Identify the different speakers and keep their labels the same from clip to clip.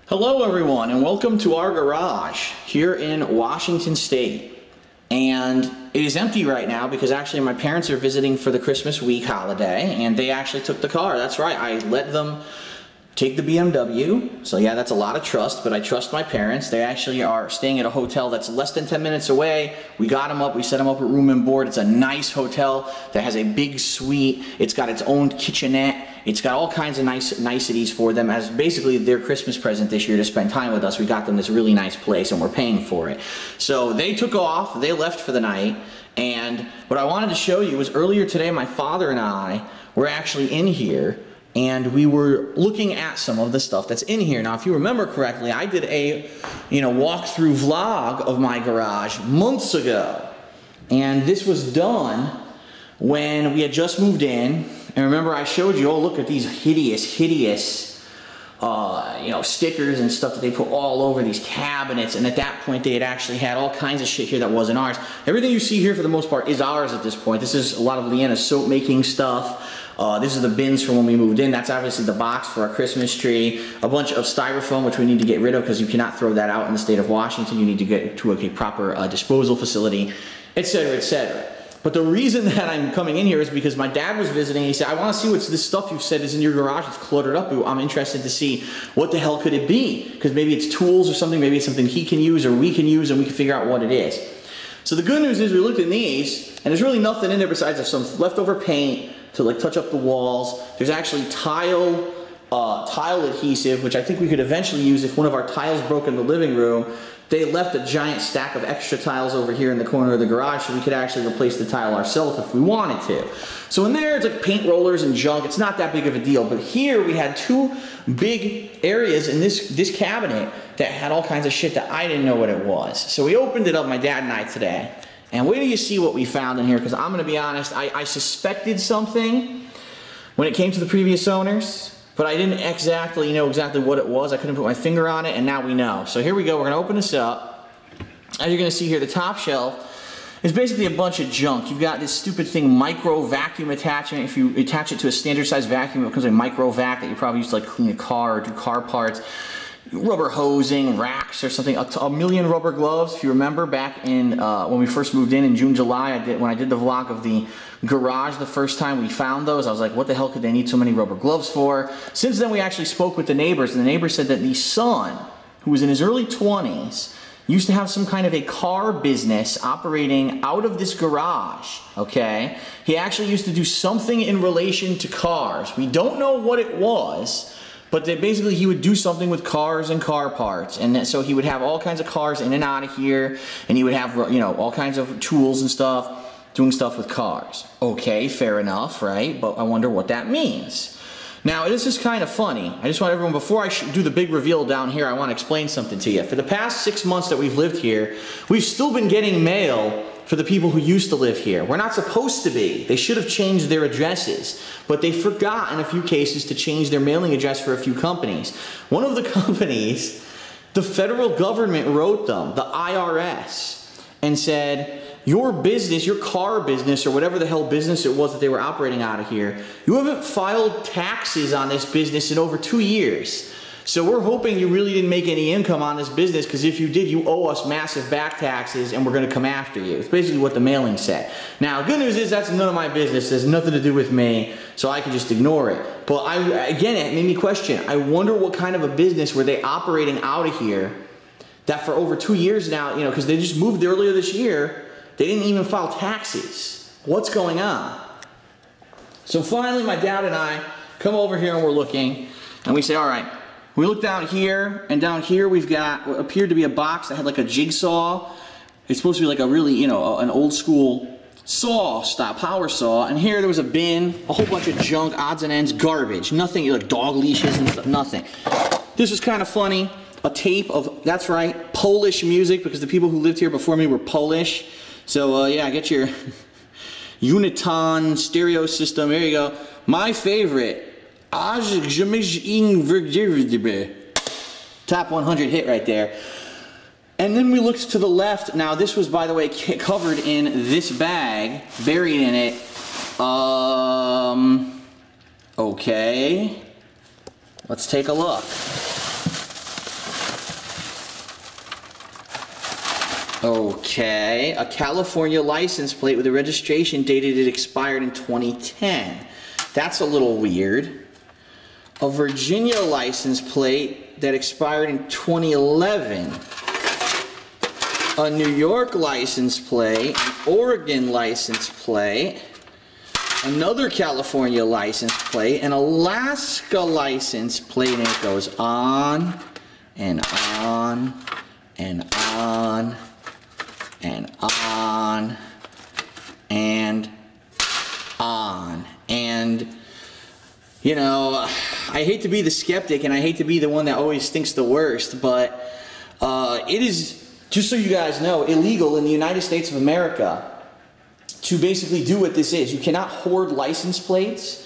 Speaker 1: Hello everyone and welcome to our garage here in Washington State. And it is empty right now because actually my parents are visiting for the Christmas week holiday and they actually took the car. That's right, I let them take the BMW. So yeah, that's a lot of trust, but I trust my parents. They actually are staying at a hotel that's less than 10 minutes away. We got them up, we set them up at room and board. It's a nice hotel that has a big suite. It's got its own kitchenette. It's got all kinds of niceties for them as basically their Christmas present this year to spend time with us. We got them this really nice place and we're paying for it. So they took off, they left for the night, and what I wanted to show you was earlier today my father and I were actually in here and we were looking at some of the stuff that's in here. Now if you remember correctly, I did a walkthrough vlog of my garage months ago. And this was done when we had just moved in. And remember I showed you, oh look at these hideous stickers and stuff that they put all over these cabinets, and at that point they had actually had all kinds of shit here that wasn't ours. Everything you see here for the most part is ours at this point. This is a lot of Leanna's soap making stuff. This is the bins from when we moved in. That's obviously the box for our Christmas tree. A bunch of styrofoam, which we need to get rid of because you cannot throw that out in the state of Washington. You need to get to a proper disposal facility, etc., etc. But the reason that I'm coming in here is because my dad was visiting. He said, I want to see what's this stuff you've said is in your garage. It's cluttered up. I'm interested to see what the hell could it be. Because maybe it's tools or something. Maybe it's something he can use or we can use and we can figure out what it is. So the good news is we looked in these and there's really nothing in there besides some leftover paint to like touch up the walls. There's actually tile adhesive, which I think we could eventually use if one of our tiles broke in the living room. They left a giant stack of extra tiles over here in the corner of the garage so we could actually replace the tile ourselves if we wanted to. So in there it's like paint rollers and junk. It's not that big of a deal. But here we had two big areas in this cabinet that had all kinds of shit that I didn't know what it was. So we opened it up, my dad and I, today. And wait till you see what we found in here, because I'm going to be honest, I suspected something when it came to the previous owners. But I didn't exactly know what it was. I couldn't put my finger on it, and now we know. So here we go. We're going to open this up. As you're going to see here, the top shelf is basically a bunch of junk. You've got this stupid thing, micro vacuum attachment. If you attach it to a standard size vacuum, it becomes a micro vac that you probably use to like clean a car or do car parts. Rubber hosing, racks or something. A million rubber gloves. If you remember back in when we first moved in June, July, when I did the vlog of the garage the first time we found those, I was like, what the hell could they need so many rubber gloves for? Since then we actually spoke with the neighbors, and the neighbor said that the son, who was in his early 20s, used to have some kind of a car business operating out of this garage, okay? He actually used to do something in relation to cars. We don't know what it was, but that basically he would do something with cars and car parts, and so he would have all kinds of cars in and out of here, and he would have, all kinds of tools and stuff, doing stuff with cars. Okay, fair enough, right? But I wonder what that means. Now, this is kind of funny. I just want everyone, before I do the big reveal down here, I want to explain something to you. For the past 6 months that we've lived here, we've still been getting mail for the people who used to live here. We're not supposed to be. They should have changed their addresses, but they forgot in a few cases to change their mailing address for a few companies. One of the companies, the federal government wrote them, the IRS, and said, your business, your car business, or whatever the hell business it was that they were operating out of here, you haven't filed taxes on this business in over 2 years. So we're hoping you really didn't make any income on this business, because if you did, you owe us massive back taxes and we're going to come after you. It's basically what the mailing said. Now, the good news is that's none of my business. It has nothing to do with me, so I can just ignore it. But again, it made me question. I wonder what kind of a business were they operating out of here that for over 2 years now, because they just moved earlier this year, they didn't even file taxes. What's going on? So finally, my dad and I come over here and we're looking, and we say, all right, we look down here, and down here we've got what appeared to be a box that had like a jigsaw. It's supposed to be like a really, an old school saw style, power saw. And here there was a bin, a whole bunch of junk, odds and ends, garbage. Nothing, like dog leashes and stuff, nothing. This was kind of funny. A tape of, that's right, Polish music, because the people who lived here before me were Polish. So yeah, get your Uniton stereo system. There you go. My favorite. Top 100 hit right there. And then we looked to the left. Now this was, by the way, covered in this bag, buried in it. Okay. Let's take a look. Okay, a California license plate with a registration dated it expired in 2010. That's a little weird. A Virginia license plate that expired in 2011. A New York license plate, an Oregon license plate, another California license plate, an Alaska license plate, and it goes on and on and on and on and on. And you know, I hate to be the skeptic and I hate to be the one that always thinks the worst, but it is, just so you guys know, illegal in the United States of America to basically do what this is. You cannot hoard license plates.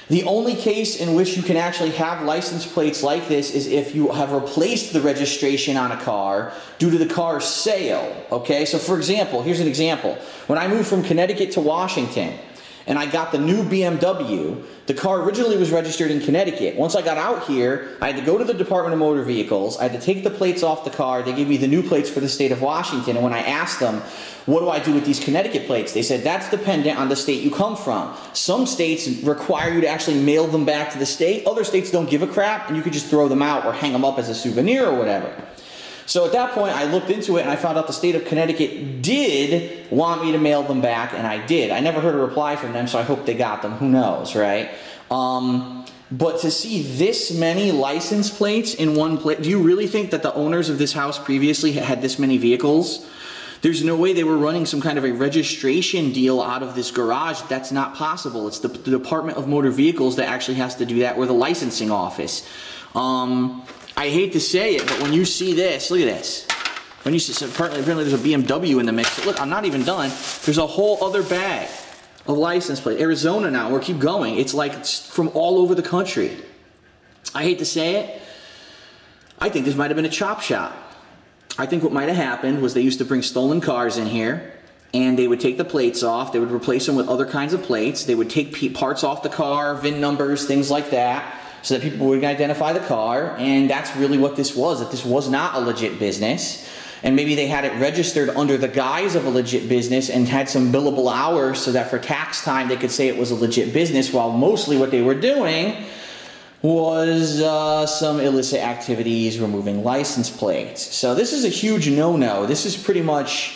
Speaker 1: The only case in which you can actually have license plates like this is if you have replaced the registration on a car due to the car's sale, okay? So for example, here's an example. When I moved from Connecticut to Washington, and I got the new BMW. The car originally was registered in Connecticut. Once I got out here, I had to go to the Department of Motor Vehicles. I had to take the plates off the car. They gave me the new plates for the state of Washington. And when I asked them, what do I do with these Connecticut plates? They said, that's dependent on the state you come from. Some states require you to actually mail them back to the state. Other states don't give a crap, and you could just throw them out or hang them up as a souvenir or whatever. So at that point, I looked into it and I found out the state of Connecticut did want me to mail them back, and I did. I never heard a reply from them, so I hope they got them. Who knows, right? But to see this many license plates in one place, do you really think that the owners of this house previously had this many vehicles? There's no way they were running some kind of a registration deal out of this garage. That's not possible. It's the Department of Motor Vehicles that actually has to do that, or the licensing office. I hate to say it, but when you see this, look at this. When you see, so apparently there's a BMW in the mix. Look, I'm not even done. There's a whole other bag of license plates. Arizona now, we'll keep going. It's like it's from all over the country. I hate to say it. I think this might have been a chop shop. I think what might have happened was they used to bring stolen cars in here, and they would take the plates off. They would replace them with other kinds of plates. They would take parts off the car, VIN numbers, things like that, so that people would identify the car. And that's really what this was, that this was not a legit business. And maybe they had it registered under the guise of a legit business and had some billable hours so that for tax time they could say it was a legit business, while mostly what they were doing was some illicit activities, removing license plates. So this is a huge no-no. This is pretty much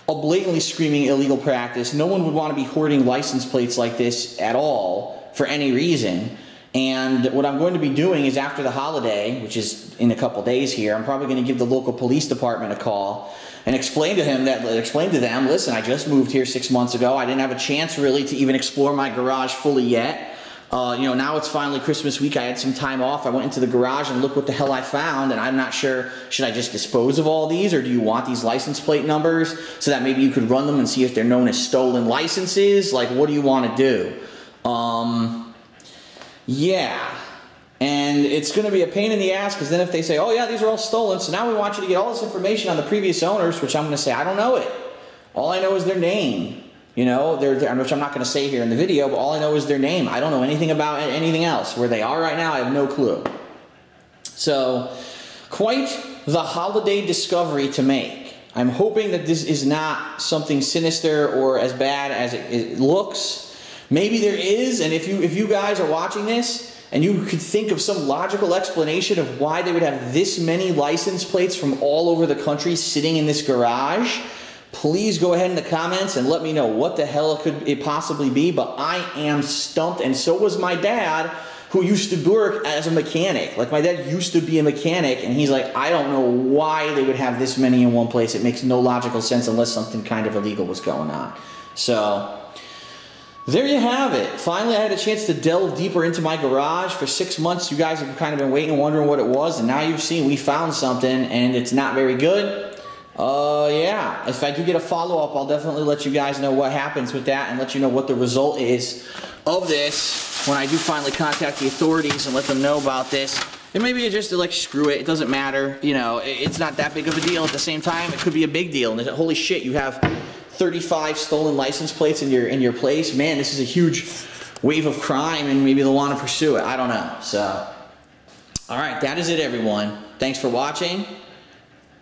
Speaker 1: a blatantly screaming illegal practice. No one would want to be hoarding license plates like this at all for any reason. And what I'm going to be doing is, after the holiday, which is in a couple days here, I'm probably going to give the local police department a call and explain to them, listen, I just moved here 6 months ago. I didn't have a chance really to even explore my garage fully yet. You know, now it's finally Christmas week. I had some time off. I went into the garage and look what the hell I found, and I'm not sure, should I just dispose of all these, or do you want these license plate numbers so that maybe you could run them and see if they're known as stolen licenses? Like, what do you want to do? Yeah, and it's going to be a pain in the ass, because then if they say, oh yeah, these are all stolen, so now we want you to get all this information on the previous owners, which I'm going to say, I don't know it. All I know is their name, you know, which I'm not going to say here in the video, but all I know is their name. I don't know anything about anything else. Where they are right now, I have no clue. So, quite the holiday discovery to make. I'm hoping that this is not something sinister or as bad as it looks. Maybe there is, and if you guys are watching this and you could think of some logical explanation of why they would have this many license plates from all over the country sitting in this garage, please go ahead in the comments and let me know what the hell could it possibly be. But I am stumped, and so was my dad, who used to work as a mechanic. Like, my dad used to be a mechanic, and he's like, I don't know why they would have this many in one place. It makes no logical sense unless something kind of illegal was going on. So there you have it. Finally, I had a chance to delve deeper into my garage. For 6 months, you guys have kind of been waiting and wondering what it was, and now you've seen we found something, and it's not very good. Yeah, if I do get a follow-up, I'll definitely let you guys know what happens with that and let you know what the result is of this when I do finally contact the authorities and let them know about this. And maybe it's just like, screw it, it doesn't matter. You know, it's not that big of a deal. At the same time, it could be a big deal. And holy shit, you have 35 stolen license plates in your place. Man, this is a huge wave of crime, and maybe they'll want to pursue it. I don't know. So, all right, that is it, everyone. Thanks for watching.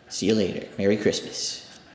Speaker 1: See you later. Merry Christmas.